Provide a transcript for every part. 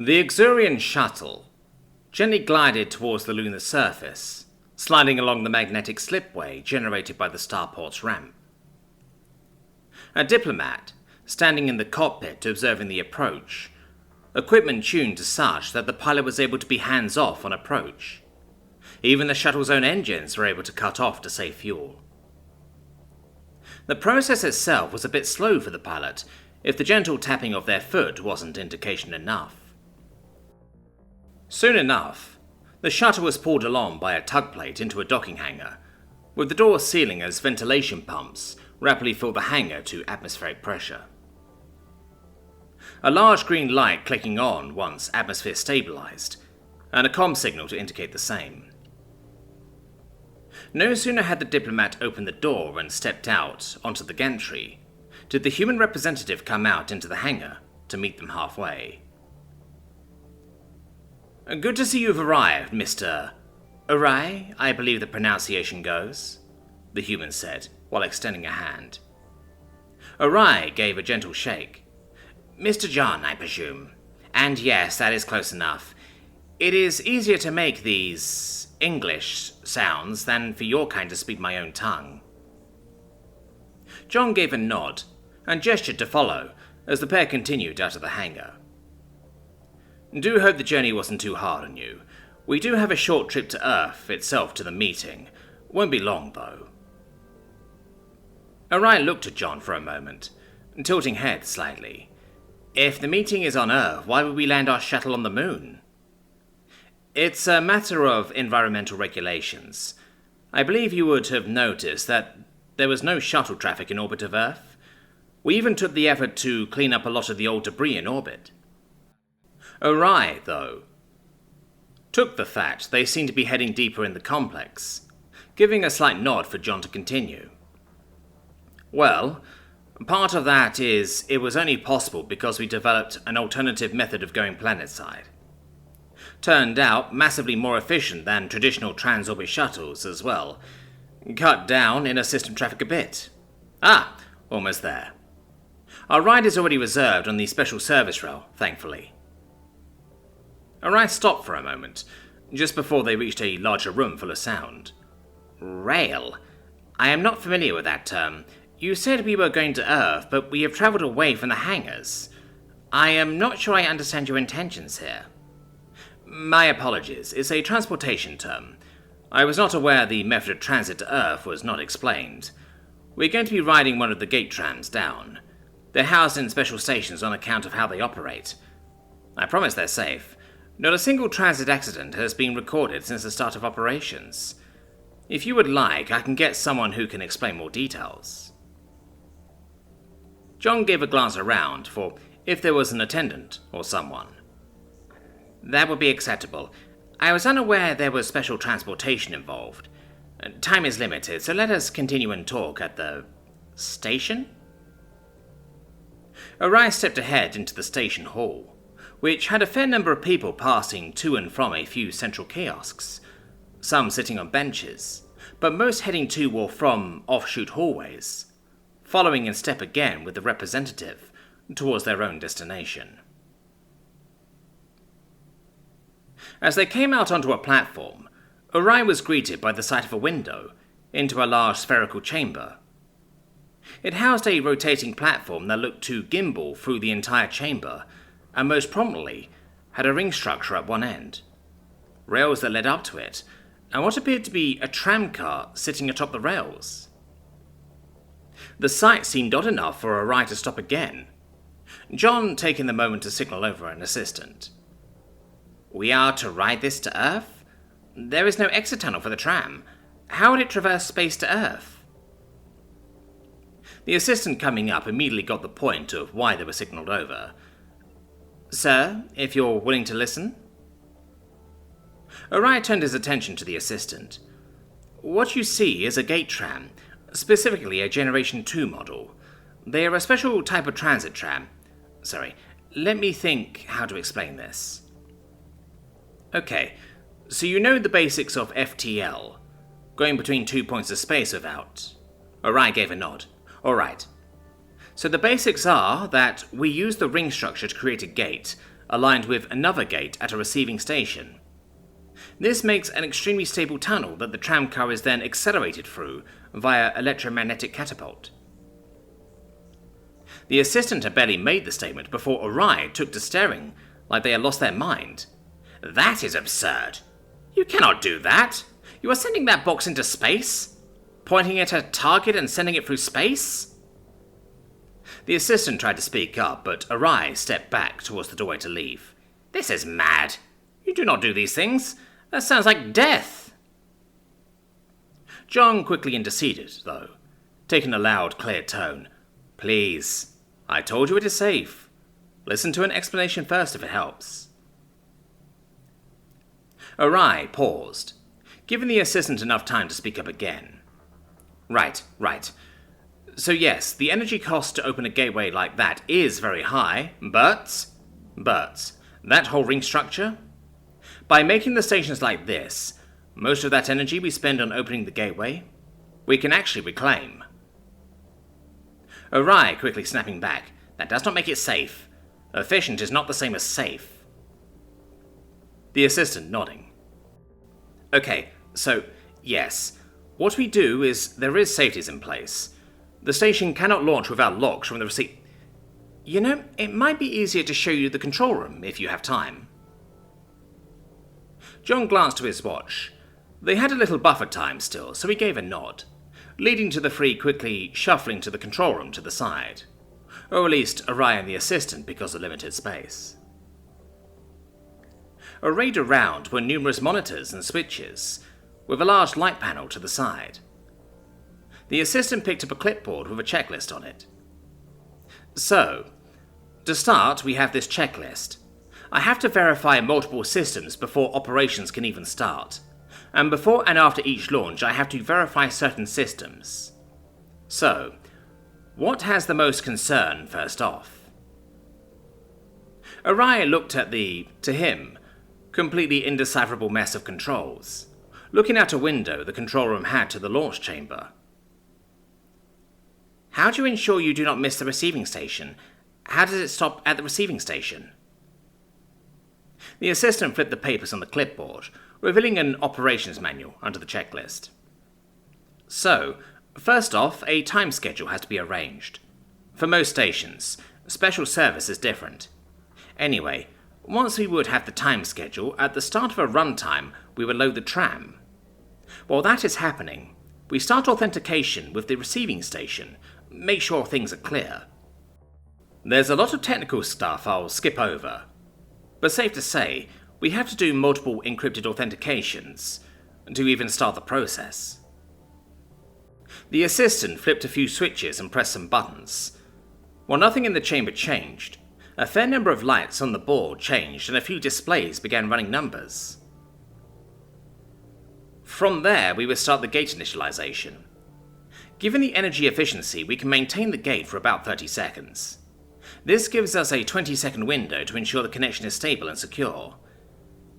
The Exurian shuttle gently glided towards the lunar surface, sliding along the magnetic slipway generated by the starport's ramp. A diplomat, standing in the cockpit observing the approach, equipment tuned to such that the pilot was able to be hands-off on approach. Even the shuttle's own engines were able to cut off to save fuel. The process itself was a bit slow for the pilot, if the gentle tapping of their foot wasn't indication enough. Soon enough, the shuttle was pulled along by a tug plate into a docking hangar, with the door sealing as ventilation pumps rapidly filled the hangar to atmospheric pressure. A large green light clicking on once atmosphere stabilized, and a comm signal to indicate the same. No sooner had the diplomat opened the door and stepped out onto the gantry, did the human representative come out into the hangar to meet them halfway. "Good to see you've arrived, Mr. Arai, I believe the pronunciation goes," the human said, while extending a hand. Arai gave a gentle shake. "Mr. John, I presume. And yes, that is close enough. It is easier to make these English sounds than for your kind to speak my own tongue." John gave a nod and gestured to follow as the pair continued out of the hangar. "Do hope the journey wasn't too hard on you. We do have a short trip to Earth itself to the meeting. Won't be long, though." Arai looked at John for a moment, tilting head slightly. "If the meeting is on Earth, why would we land our shuttle on the moon?" "It's a matter of environmental regulations. I believe you would have noticed that there was no shuttle traffic in orbit of Earth. We even took the effort to clean up a lot of the old debris in orbit." Arai, though, took the fact they seemed to be heading deeper in the complex, giving a slight nod for John to continue. "Well, part of that is it was only possible because we developed an alternative method of going planetside. Turned out massively more efficient than traditional transorbit shuttles as well. Cut down inner system traffic a bit. Almost there. Our ride is already reserved on the special service rail, thankfully." Arai stopped for a moment, just before they reached a larger room full of sound. "Rail? I am not familiar with that term. You said we were going to Earth, but we have travelled away from the hangars. I am not sure I understand your intentions here." "My apologies. It's a transportation term. I was not aware the method of transit to Earth was not explained. We're going to be riding one of the gate trams down. They're housed in special stations on account of how they operate. I promise they're safe. Not a single transit accident has been recorded since the start of operations. If you would like, I can get someone who can explain more details." John gave a glance around for if there was an attendant or someone. "That would be acceptable. I was unaware there was special transportation involved. Time is limited, so let us continue and talk at the station?" Arai stepped ahead into the station hall, which had a fair number of people passing to and from a few central kiosks, some sitting on benches, but most heading to or from offshoot hallways, following in step again with the representative towards their own destination. As they came out onto a platform, Arai was greeted by the sight of a window into a large spherical chamber. It housed a rotating platform that looked to gimbal through the entire chamber, and most prominently had a ring structure at one end, rails that led up to it, and what appeared to be a tram car sitting atop the rails. The sight seemed odd enough for Arai to stop again, John taking the moment to signal over an assistant. "We are to ride this to Earth? There is no exit tunnel for the tram. How would it traverse space to Earth?" The assistant coming up immediately got the point of why they were signaled over. "Sir, if you're willing to listen?" Arai turned his attention to the assistant. "What you see is a gate tram, specifically a Generation 2 model. They are a special type of transit tram. Let me think how to explain this. Okay, so you know the basics of FTL, going between 2 points of space without..." Arai gave a nod. "Alright. So the basics are that we use the ring structure to create a gate, aligned with another gate at a receiving station. This makes an extremely stable tunnel that the tram car is then accelerated through via electromagnetic catapult. The assistant had barely made the statement before Arai took to staring like they had lost their mind. "That is absurd. You cannot do that. You are sending that box into space? Pointing it at a target and sending it through space?" The assistant tried to speak up, but Arai stepped back towards the doorway to leave. "This is mad. You do not do these things. That sounds like death." John quickly interceded, though, taking a loud, clear tone. "Please, I told you it is safe. Listen to an explanation first if it helps." Arai paused, giving the assistant enough time to speak up again. Right. So yes, the energy cost to open a gateway like that is very high, but that whole ring structure? By making the stations like this, most of that energy we spend on opening the gateway, we can actually reclaim. Arai quickly snapping back. "That does not make it safe. Efficient is not the same as safe." The assistant nodding. "Okay, so, yes, what we do is there is safeties in place. The station cannot launch without locks from the receipt. You know, it might be easier to show you the control room if you have time." John glanced to his watch. They had a little buffer time still, so he gave a nod, leading to the three quickly shuffling to the control room to the side. Or at least Arai and the assistant because of limited space. Arrayed around were numerous monitors and switches, with a large light panel to the side. The assistant picked up a clipboard with a checklist on it. "So, to start, we have this checklist. I have to verify multiple systems before operations can even start. And before and after each launch, I have to verify certain systems. So, what has the most concern first off?" Arai looked at the, to him, completely indecipherable mess of controls, looking out a window the control room had to the launch chamber. "How do you ensure you do not miss the receiving station? How does it stop at the receiving station?" The assistant flipped the papers on the clipboard, revealing an operations manual under the checklist. "So, first off, a time schedule has to be arranged. For most stations, special service is different. Anyway, once we would have the time schedule, at the start of a runtime, we would load the tram. While that is happening, we start authentication with the receiving station, make sure things are clear. There's a lot of technical stuff I'll skip over, but safe to say, we have to do multiple encrypted authentications to even start the process." The assistant flipped a few switches and pressed some buttons. While nothing in the chamber changed, a fair number of lights on the board changed and a few displays began running numbers. From there, we would start the gate initialization. Given the energy efficiency, we can maintain the gate for about 30 seconds. This gives us a 20-second window to ensure the connection is stable and secure.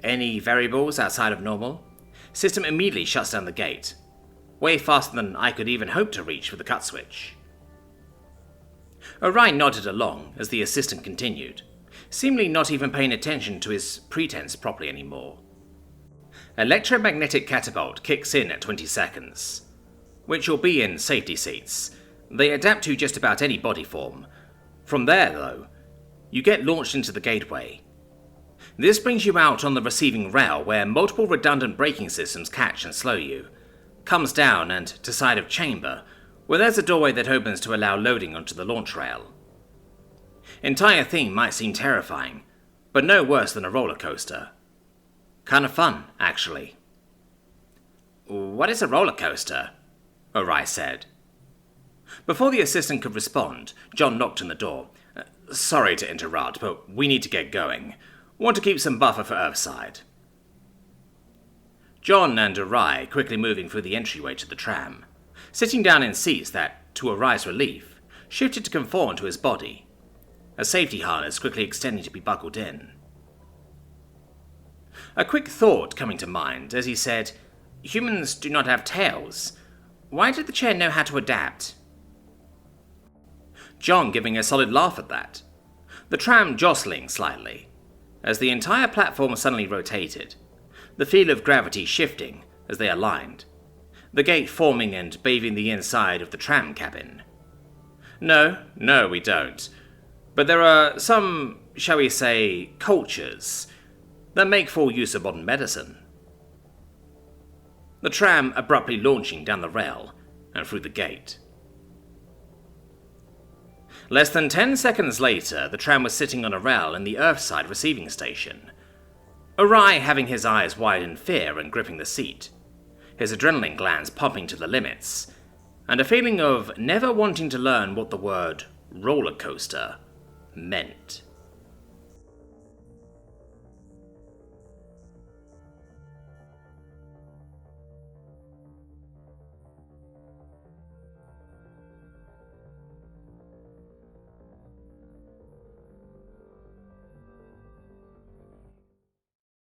Any variables outside of normal? System immediately shuts down the gate. Way faster than I could even hope to reach with the cut switch. Orion nodded along as the assistant continued, seemingly not even paying attention to his pretense properly anymore. Electromagnetic catapult kicks in at 20 seconds, which will be in safety seats. They adapt to just about any body form. From there, though, you get launched into the gateway. This brings you out on the receiving rail where multiple redundant braking systems catch and slow you. Comes down and to side of chamber, where there's a doorway that opens to allow loading onto the launch rail. Entire thing might seem terrifying, but no worse than a roller coaster. Kind of fun, actually. "What is a roller coaster?" Arai said. Before the assistant could respond, John knocked on the door. "Sorry to interrupt, but we need to get going. Want to keep some buffer for Earthside." John and Arai quickly moving through the entryway to the tram, sitting down in seats that, to Arai's relief, shifted to conform to his body, a safety harness quickly extending to be buckled in. A quick thought coming to mind as he said, "Humans do not have tails. Why did the chair know how to adapt?" John giving a solid laugh at that, the tram jostling slightly. as the entire platform suddenly rotated, the field of gravity shifting as they aligned, the gate forming and bathing the inside of the tram cabin. No, we don't. But there are some, shall we say, cultures that make full use of modern medicine. The tram abruptly launching down the rail and through the gate. Less than 10 seconds later, the tram was sitting on a rail in the Earthside receiving station. Arai having his eyes wide in fear and gripping the seat, his adrenaline glands pumping to the limits, and a feeling of never wanting to learn what the word roller coaster meant.